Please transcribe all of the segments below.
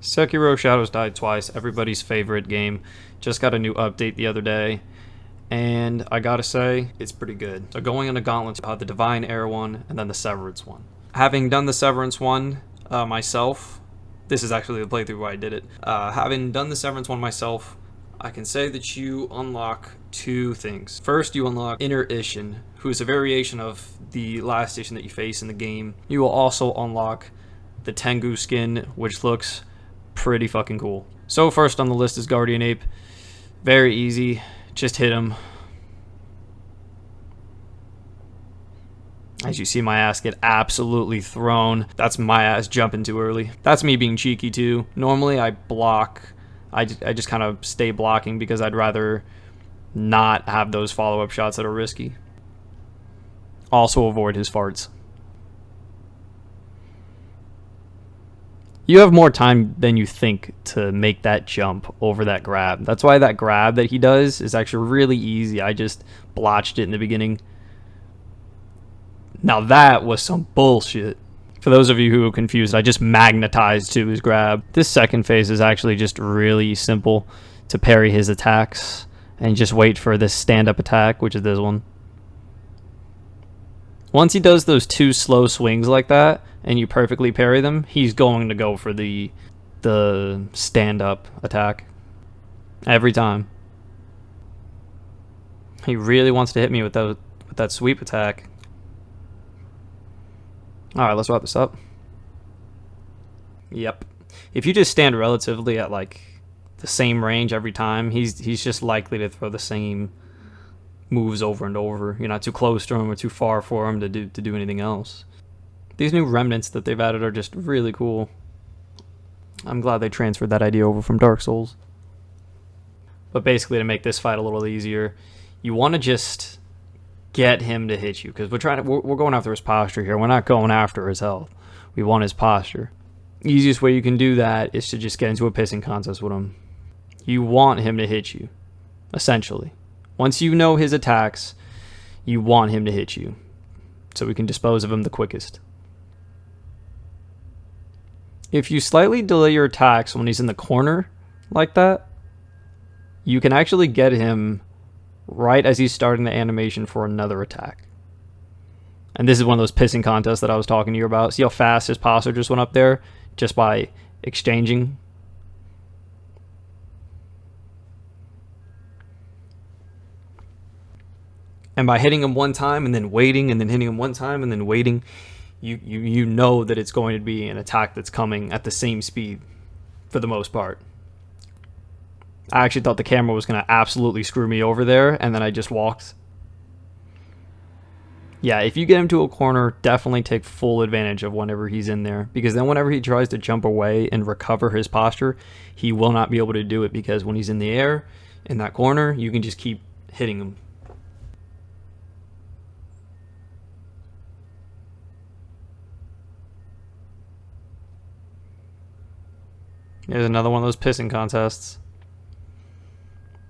Sekiro Shadows Die Twice, everybody's favorite game. Just got a new update the other day, and I gotta say, it's pretty good. So going into Gauntlet, the Divine Air one, and then the Severance one. Having done the Severance one myself, this is actually the playthrough where I did it. Having done the Severance one myself, I can say that you unlock two things. First, you unlock Inner Isshin, who is a variation of the last Isshin that you face in the game. You will also unlock the Tengu skin, which looks pretty fucking cool. So first on the list is Guardian Ape. Very easy, just hit him. As you see my ass get absolutely thrown. That's my ass jumping too early. That's me being cheeky too. Normally I block. I just kind of stay blocking because I'd rather not have those follow-up shots that are risky. Also avoid his farts. You have more time than you think to make that jump over that grab. That's why that grab that he does is actually really easy. I just blotched it in the beginning. Now that was some bullshit. For those of you who are confused, I just magnetized to his grab. This second phase is actually just really simple to parry his attacks and just wait for this stand-up attack, which is this one. Once he does those two slow swings like that, and you perfectly parry them, he's going to go for the stand-up attack. Every time. He really wants to hit me with that sweep attack. Alright, let's wrap this up. Yep. If you just stand relatively at like the same range every time, he's just likely to throw the same moves over and over. You're not too close to him or too far for him to do anything else. These new remnants that they've added are just really cool. I'm glad they transferred that idea over from Dark Souls. But basically, to make this fight a little easier, you want to just get him to hit you, because we're going after his posture here. We're not going after his health. We want his posture. Easiest way you can do that is to just get into a pissing contest with him. You want him to hit you, essentially. Once you know his attacks, you want him to hit you, so we can dispose of him the quickest. If you slightly delay your attacks when he's in the corner like that, you can actually get him right as he's starting the animation for another attack. And this is one of those pissing contests that I was talking to you about. See how fast his posture just went up there just by exchanging? And by hitting him one time and then waiting and then hitting him one time and then waiting, you know that it's going to be an attack that's coming at the same speed for the most part. I actually thought the camera was going to absolutely screw me over there, and then I just walked. Yeah, if you get him to a corner, definitely take full advantage of whenever he's in there, because then whenever he tries to jump away and recover his posture, he will not be able to do it, because when he's in the air, in that corner, you can just keep hitting him. There's another one of those pissing contests.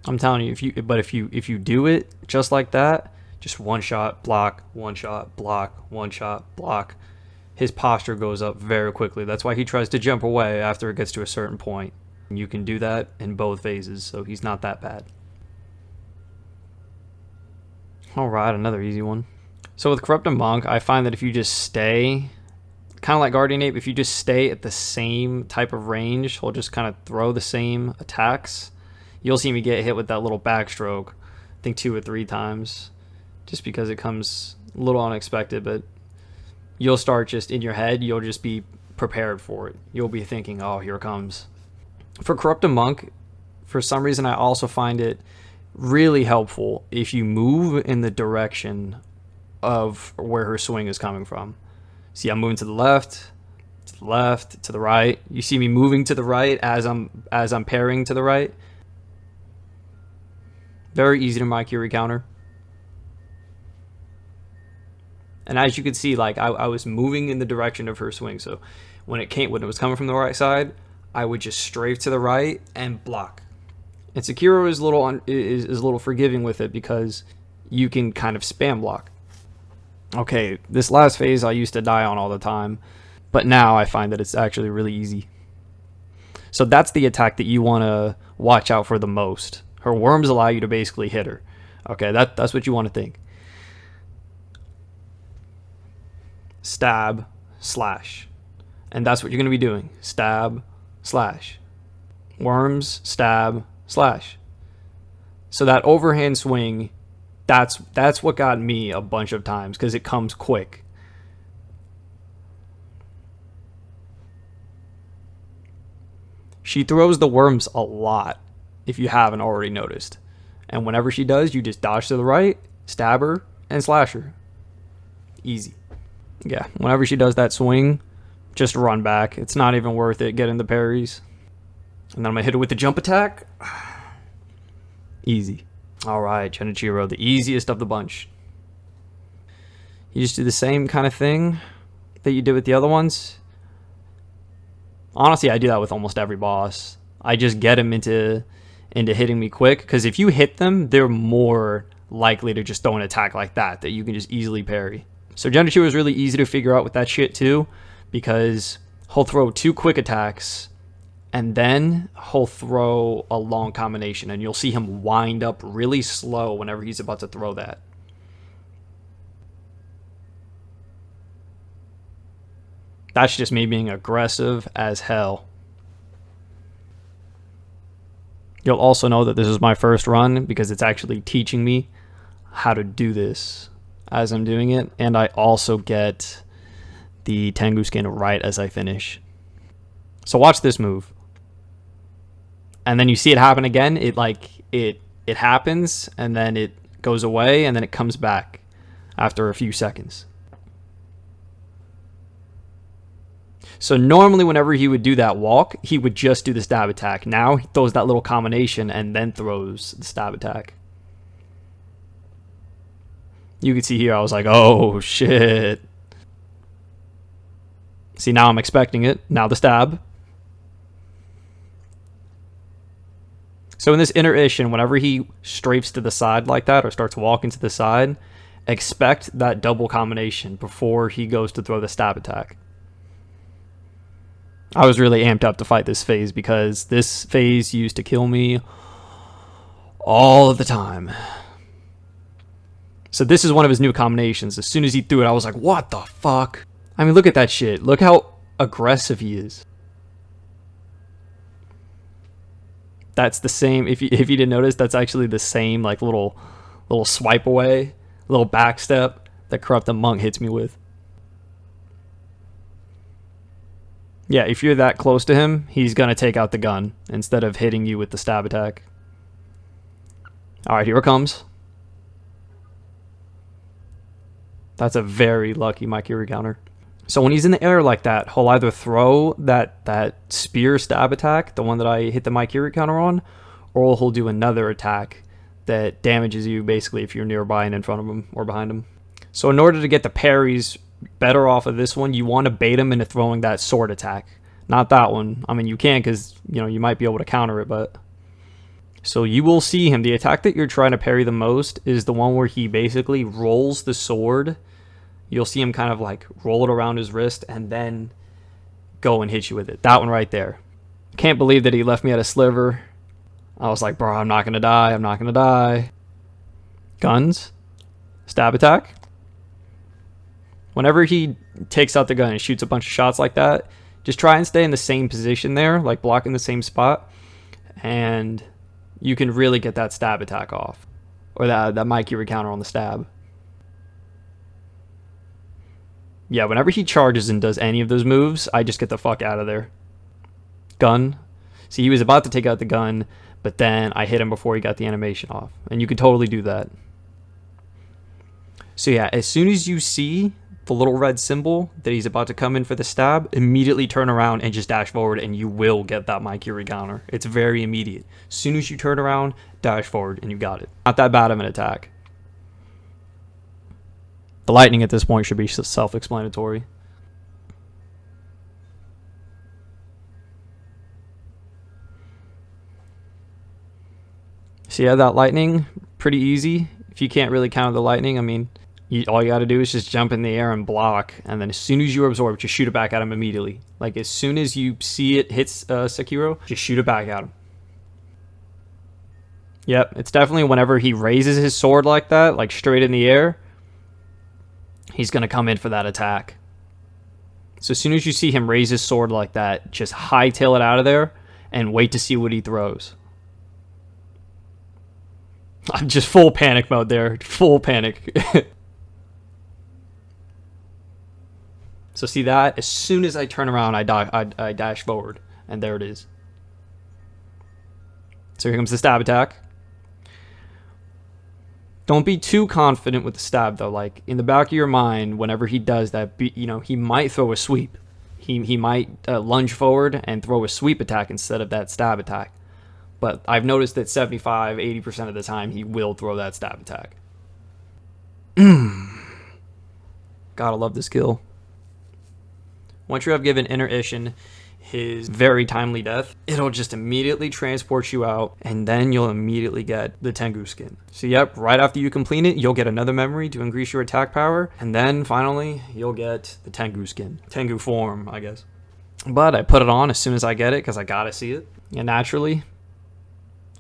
I'm telling you, if you do it just like that, just one shot, block, one shot, block, one shot, block, his posture goes up very quickly. That's why he tries to jump away after it gets to a certain point. You can do that in both phases, so he's not that bad. Alright, another easy one. So with Corrupted Monk, I find that if you just stay, kind of like Guardian Ape, if you just stay at the same type of range, he'll just kind of throw the same attacks. You'll see me get hit with that little backstroke, I think 2 or 3 times, just because it comes a little unexpected, but you'll start just in your head, you'll just be prepared for it. You'll be thinking, oh, here it comes. For Corrupted Monk, for some reason, I also find it really helpful if you move in the direction of where her swing is coming from. See, I'm moving to the left, to the right. You see me moving to the right as I'm parrying to the right. Very easy to Maikiri counter. And as you can see, like I was moving in the direction of her swing. So when it was coming from the right side, I would just strafe to the right and block. And Sekiro is a little forgiving with it because you can kind of spam block. Okay, this last phase I used to die on all the time, but now I find that it's actually really easy. So that's the attack that you want to watch out for the most. Her worms allow you to basically hit her. Okay, that's what you want to think. Stab, slash. And that's what you're going to be doing. Stab, slash. Worms, stab, slash. So that overhand swing, that's what got me a bunch of times, because it comes quick. She throws the worms a lot, if you haven't already noticed. And whenever she does, you just dodge to the right, stab her, and slash her. Easy. Yeah, whenever she does that swing, just run back. It's not even worth it getting the parries. And then I'm going to hit her with the jump attack. Easy. Alright, Genichiro, the easiest of the bunch. You just do the same kind of thing that you did with the other ones. Honestly, I do that with almost every boss. I just get them into hitting me quick, because if you hit them, they're more likely to just throw an attack like that you can just easily parry. So Genichiro is really easy to figure out with that shit too, because he'll throw 2 quick attacks, and then he'll throw a long combination, and you'll see him wind up really slow whenever he's about to throw that. That's just me being aggressive as hell. You'll also know that this is my first run, because it's actually teaching me how to do this as I'm doing it, and I also get the Tengu skin right as I finish. So watch this move. And then you see it happen again. It happens, and then it goes away, and then it comes back after a few seconds. So normally whenever he would do that walk, he would just do the stab attack. Now he throws that little combination and then throws the stab attack. You can see here, I was like, oh shit. See, now I'm expecting it. Now the stab. So in this Inner Isshin, whenever he strafes to the side like that, or starts walking to the side, expect that double combination before he goes to throw the stab attack. I was really amped up to fight this phase, because this phase used to kill me all of the time. So this is one of his new combinations. As soon as he threw it, I was like, what the fuck? I mean, look at that shit. Look how aggressive he is. That's the same, if you didn't notice, that's actually the same like little swipe away, little back step that Corrupted Monk hits me with. Yeah, if you're that close to him, he's going to take out the gun instead of hitting you with the stab attack. Alright, here it comes. That's a very lucky Maikiri counter. So when he's in the air like that, he'll either throw that spear stab attack, the one that I hit the Maikiri counter on, or he'll do another attack that damages you basically if you're nearby and in front of him or behind him. So in order to get the parries better off of this one, you want to bait him into throwing that sword attack. Not that one. I mean, you can, because you might be able to counter it, but... So you will see him. The attack that you're trying to parry the most is the one where he basically rolls the sword. You'll see him kind of like roll it around his wrist and then go and hit you with it. That one right there. Can't believe that he left me at a sliver. I was like, bro, I'm not going to die. I'm not going to die. Guns. Stab attack. Whenever he takes out the gun and shoots a bunch of shots like that, just try and stay in the same position there, like blocking the same spot, and you can really get that stab attack off. Or that Maikiri counter on the stab. Yeah, whenever he charges and does any of those moves, I just get the fuck out of there. Gun. See, he was about to take out the gun, but then I hit him before he got the animation off. And you could totally do that. So yeah, as soon as you see the little red symbol that he's about to come in for the stab, immediately turn around and just dash forward, and you will get that Maikiri counter. It's very immediate. As soon as you turn around, dash forward, and you got it. Not that bad of an attack. The lightning at this point should be self-explanatory. So yeah, that lightning, pretty easy. If you can't really counter the lightning, I mean, All you got to do is just jump in the air and block, and then as soon as you absorb, just shoot it back at him immediately. Like as soon as you see it hits Sekiro, just shoot it back at him. Yep, it's definitely whenever he raises his sword like that, like straight in the air, he's going to come in for that attack. So as soon as you see him raise his sword like that, just hightail it out of there and wait to see what he throws. I'm just full panic mode there. Full panic. So see that? As soon as I turn around, I dash forward. And there it is. So here comes the stab attack. Don't be too confident with the stab, though. Like, in the back of your mind, whenever he does that, he might throw a sweep. He might lunge forward and throw a sweep attack instead of that stab attack. But I've noticed that 75-80% of the time, he will throw that stab attack. Gotta love this kill. Once you have given Inner Isshin his very timely death, it'll just immediately transport you out, and then you'll immediately get the Tengu skin. So yep, right after you complete it, you'll get another memory to increase your attack power, and then finally, you'll get the Tengu skin. Tengu form, I guess. But I put it on as soon as I get it, because I gotta see it. And naturally,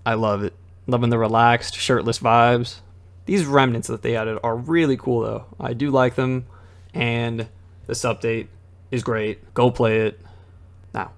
I love it. Loving the relaxed, shirtless vibes. These remnants that they added are really cool, though. I do like them, and this update is great. Go play it now.